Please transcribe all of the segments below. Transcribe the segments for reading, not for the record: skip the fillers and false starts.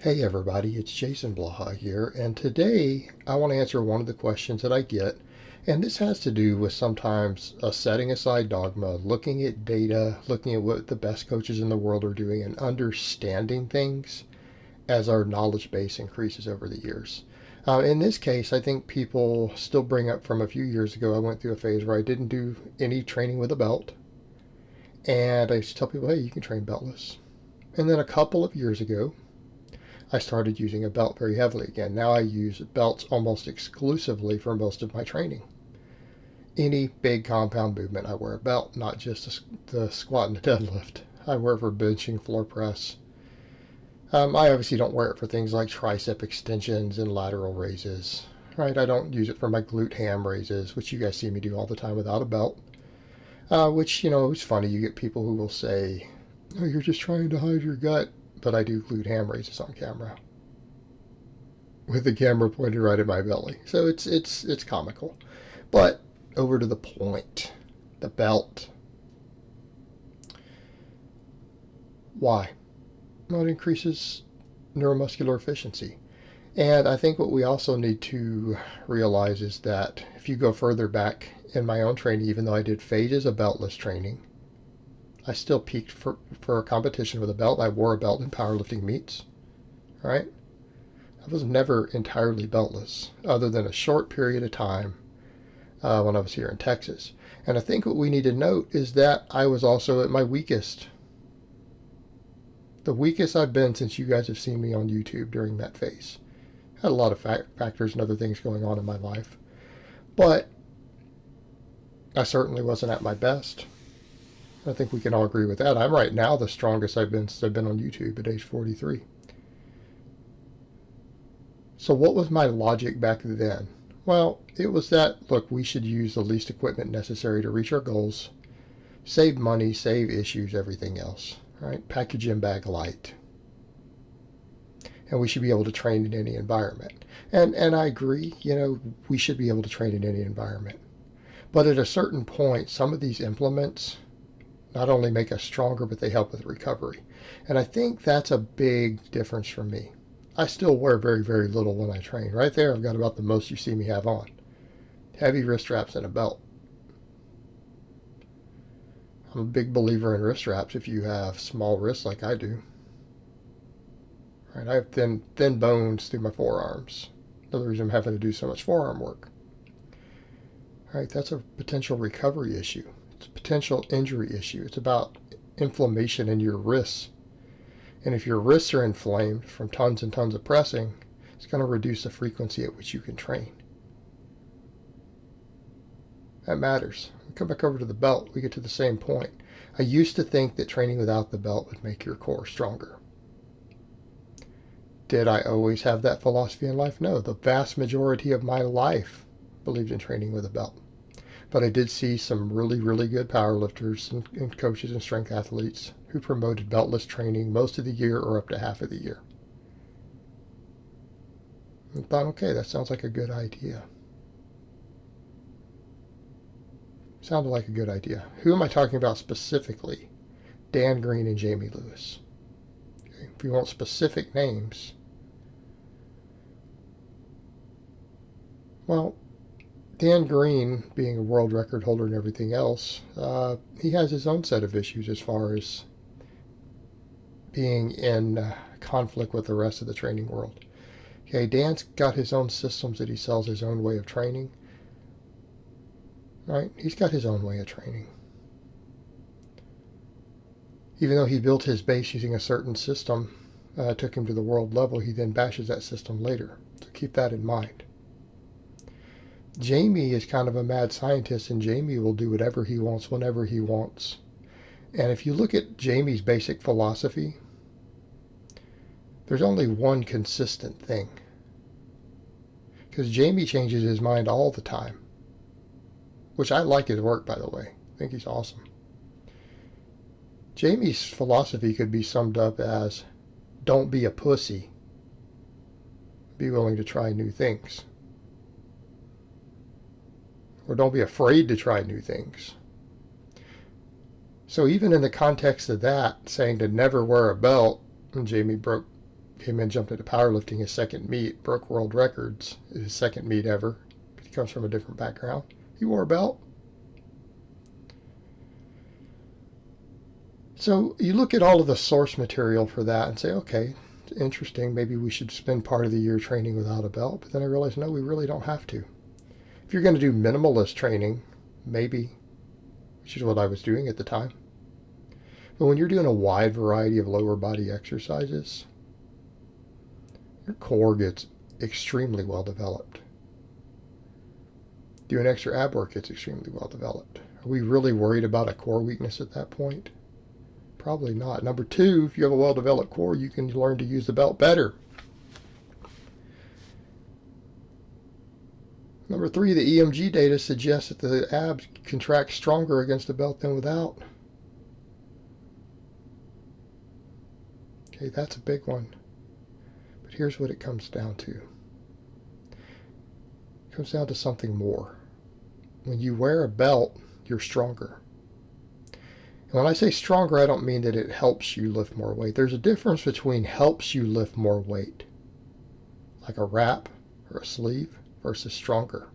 Hey everybody, it's Jason Blaha here, and today I want to answer one of the questions that I get, and this has to do with sometimes setting aside dogma, looking at data, looking at what the best coaches in the world are doing, and understanding things as our knowledge base increases over the years. In this case, I think people still bring up from a few years ago, I went through a phase where I didn't do any training with a belt, and I used to tell people, hey, you can train beltless. And then a couple of years ago, I started using a belt very heavily again. Now I use belts almost exclusively for most of my training. Any big compound movement, I wear a belt, not just the squat and the deadlift. I wear it for benching, floor press. I obviously don't wear it for things like tricep extensions and lateral raises. Right? I don't use it for my glute ham raises, which you guys see me do all the time without a belt. Which, it's funny. You get people who will say, oh, you're just trying to hide your gut. But I do glute ham raises on camera with the camera pointed right at my belly. So it's comical. But over to the point. The belt. Why? Well, it increases neuromuscular efficiency. And I think what we also need to realize is that if you go further back in my own training, even though I did phases of beltless training, I still peaked for a competition with a belt. I wore a belt in powerlifting meets, right? I was never entirely beltless, other than a short period of time when I was here in Texas. And I think what we need to note is that I was also at my weakest. The weakest I've been since you guys have seen me on YouTube during that phase. I had a lot of factors and other things going on in my life. But I certainly wasn't at my best. I think we can all agree with that. I'm right now the strongest I've been since I've been on YouTube at age 43. So what was my logic back then? Well, it was that, look, we should use the least equipment necessary to reach our goals, save money, save issues, everything else, right? Pack your gym bag light. And we should be able to train in any environment. And I agree, we should be able to train in any environment. But at a certain point, some of these implements not only make us stronger, but they help with recovery. And I think that's a big difference for me. I still wear very, very little when I train. Right there, I've got about the most you see me have on. Heavy wrist straps and a belt. I'm a big believer in wrist straps if you have small wrists like I do. Right, I have thin bones through my forearms. Another reason I'm having to do so much forearm work. All right, that's a potential recovery issue. It's a potential injury issue. It's about inflammation in your wrists. And if your wrists are inflamed from tons and tons of pressing, it's going to reduce the frequency at which you can train. That matters. We come back over to the belt, we get to the same point. I used to think that training without the belt would make your core stronger. Did I always have that philosophy in life? No. The vast majority of my life believed in training with a belt. But I did see some really, really good powerlifters and coaches and strength athletes who promoted beltless training most of the year or up to half of the year. I thought, okay, that sounds like a good idea. Sounded like a good idea. Who am I talking about specifically? Dan Green and Jamie Lewis. Okay, if you want specific names, well, Dan Green, being a world record holder and everything else, he has his own set of issues as far as being in conflict with the rest of the training world. Okay, Dan's got his own systems that he sells, his own way of training. Right? He's got his own way of training. Even though he built his base using a certain system, took him to the world level, he then bashes that system later. So keep that in mind. Jamie is kind of a mad scientist, and Jamie will do whatever he wants whenever he wants. And if you look at Jamie's basic philosophy, there's only one consistent thing. Because Jamie changes his mind all the time. Which I like his work, by the way. I think he's awesome. Jamie's philosophy could be summed up as, don't be a pussy. Be willing to try new things. Or don't be afraid to try new things. So even in the context of that, saying to never wear a belt, and Jamie broke Came in, jumped into powerlifting, his second meet, broke world records, his second meet ever. He comes from a different background. He wore a belt. So you look at all of the source material for that and say, okay, it's interesting. Maybe we should spend part of the year training without a belt. But then I realized, no, we really don't have to. If you're going to do minimalist training, maybe, which is what I was doing at the time. But when you're doing a wide variety of lower body exercises, your core gets extremely well developed. Doing extra ab work gets extremely well developed. Are we really worried about a core weakness at that point? Probably not. Number two, if you have a well-developed core, you can learn to use the belt better. Number three, the EMG data suggests that the abs contract stronger against the belt than without. Okay, that's a big one. But here's what it comes down to. It comes down to something more. When you wear a belt, you're stronger. And when I say stronger, I don't mean that it helps you lift more weight. There's a difference between helps you lift more weight, like a wrap or a sleeve, versus stronger.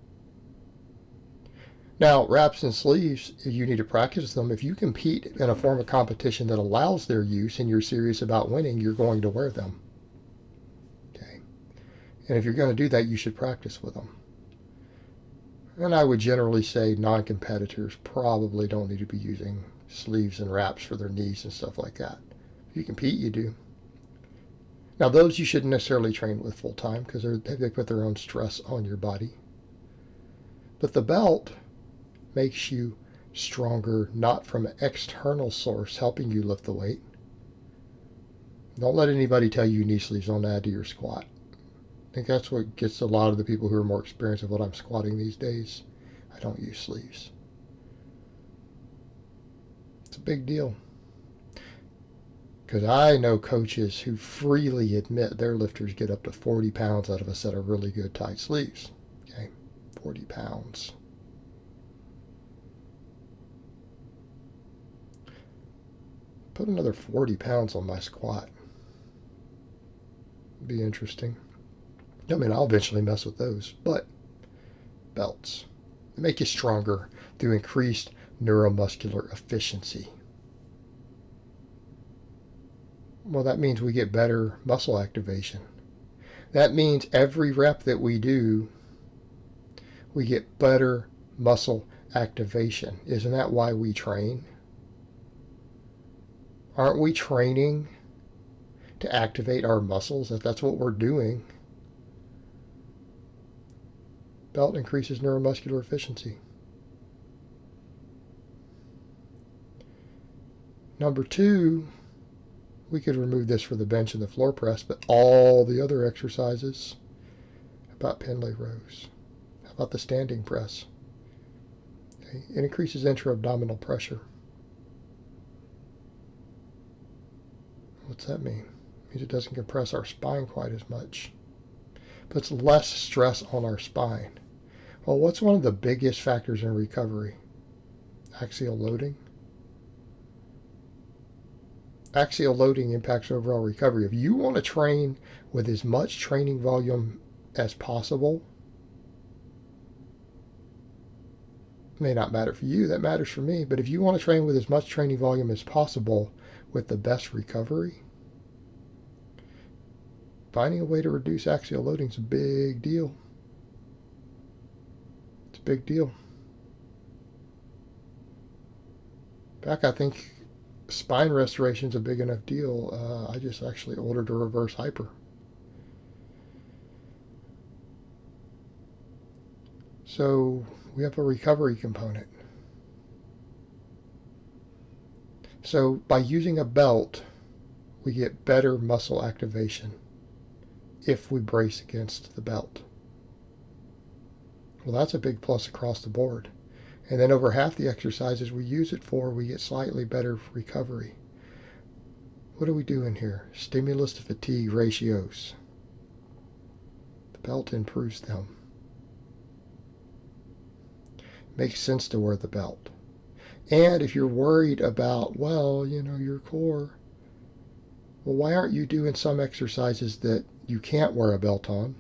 Now, wraps and sleeves, you need to practice them. If you compete in a form of competition that allows their use and you're serious about winning, you're going to wear them. Okay. And if you're going to do that, you should practice with them. And I would generally say non-competitors probably don't need to be using sleeves and wraps for their knees and stuff like that. If you compete, you do. Now, those you shouldn't necessarily train with full time because they put their own stress on your body. But the belt makes you stronger, not from an external source helping you lift the weight. Don't let anybody tell you knee sleeves don't add to your squat. I think that's what gets a lot of the people who are more experienced of what I'm squatting these days. I don't use sleeves. It's a big deal. Because I know coaches who freely admit their lifters get up to 40 pounds out of a set of really good tight sleeves. Okay, 40 pounds. Put another 40 pounds on my squat. Be interesting. I mean, I'll eventually mess with those, but belts. They make you stronger through increased neuromuscular efficiency. Well, that means we get better muscle activation. That means every rep that we do, we get better muscle activation. Isn't that why we train? Aren't we training to activate our muscles? That's what we're doing. Belt increases neuromuscular efficiency. Number two, we could remove this for the bench and the floor press, but all the other exercises, how about Pendlay rows? How about the standing press? Okay. It increases intra-abdominal pressure. What's that mean? It means it doesn't compress our spine quite as much. Puts less stress on our spine. Well, what's one of the biggest factors in recovery? Axial loading. Axial loading impacts overall recovery. If you want to train with as much training volume as possible, it may not matter for you, that matters for me, but if you want to train with as much training volume as possible with the best recovery, finding a way to reduce axial loading is a big deal. It's a big deal. In fact, I think spine restoration is a big enough deal. I just actually ordered a reverse hyper. So we have a recovery component. So by using a belt, we get better muscle activation if we brace against the belt. Well, that's a big plus across the board. And then over half the exercises we use it for, we get slightly better recovery. What are we doing here? Stimulus to fatigue ratios. The belt improves them. Makes sense to wear the belt. And if you're worried about, well, your core, Well, why aren't you doing some exercises that you can't wear a belt on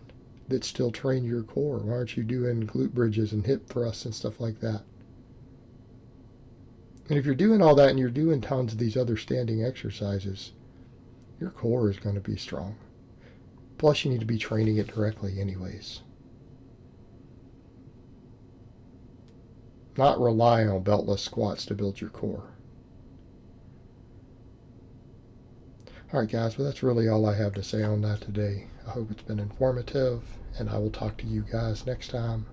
that still train your core? Why aren't you doing glute bridges and hip thrusts and stuff like that? And if you're doing all that and you're doing tons of these other standing exercises, your core is going to be strong. Plus, you need to be training it directly anyways. Not rely on beltless squats to build your core. Alright guys, well that's really all I have to say on that today. I hope it's been informative, and I will talk to you guys next time.